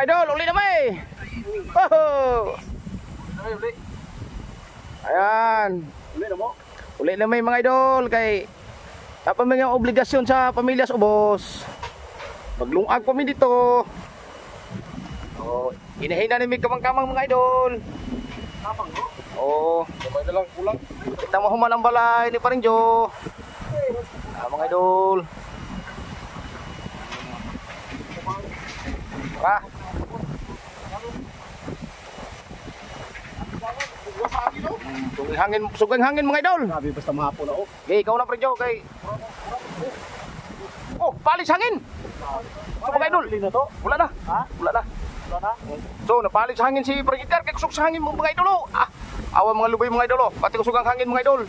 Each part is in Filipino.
mga idol, uli na may. Oh. Ayan. Uli na may mga idol kay apa may obligasyon sa pamilya sa ubos. Maglungag kami dito. Oh, hinahina ni mig kamang-kamang mga idol. Kamang no? Oh, sabay na lang kulang. Kita mo human ang balay ni Paringjo. Mga idol. Ah. Sugang hangin mga idol. Sabi basta mahapon ako. Okay, ikaw na Paringjo kay. Oh, palis hangin. So mga idol, wala na. Ha? Wala na. So, napalit sa hangin si Pregitar, kaya kusok sa hangin mga idolo. Awa mga lubay mga idolo, pati kusok ang hangin mga idol.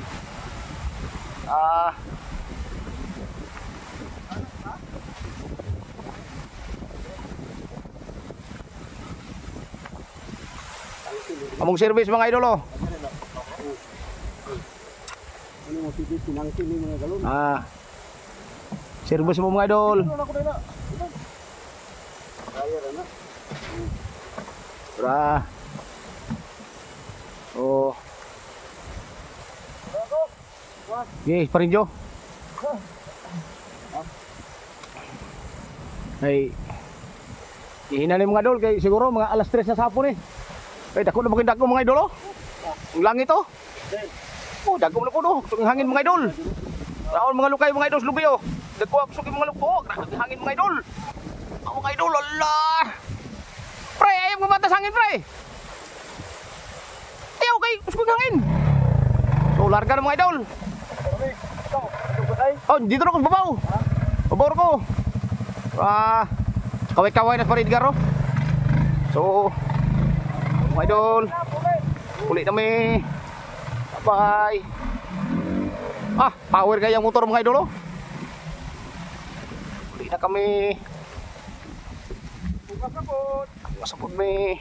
Among service mga idolo. Service mo mga idol. Bra. Oh. Okay, Paringjo. Hey. Ihina ni mga idol kay siguro mga alas 3 sa hapon eh. Kay dako na maging mga idol oh. Ang langit oh. Oh, dako na po do. Ang hangin mga idol. Raon mga lukay mga idol lubi oh. Dako ako mga lukpo. Hangin mga idol. Mga idol Allah. Pre, ayaw mo batas hangin, pre. Ayaw kay kusog hangin. So, larga na mga idol. Oh, dito na ako babaw. Babaw ko. Kaway-kaway na pa rin Edgar, oh. So, mga idol. Ulit na may. Bye. Power kaya ang motor mga idol, oh. Ulit na kami. Masapot may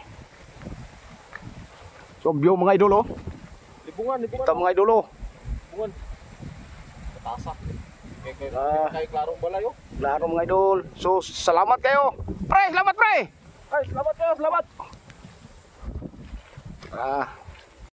sombyo mga idol oh. Libungan kita mga idol oh. Libungan. Tasak. Kay klarong balay oh. Klaro mga idol. So salamat kayo. Pre, salamat pre. Ay, salamat kayo, salamat.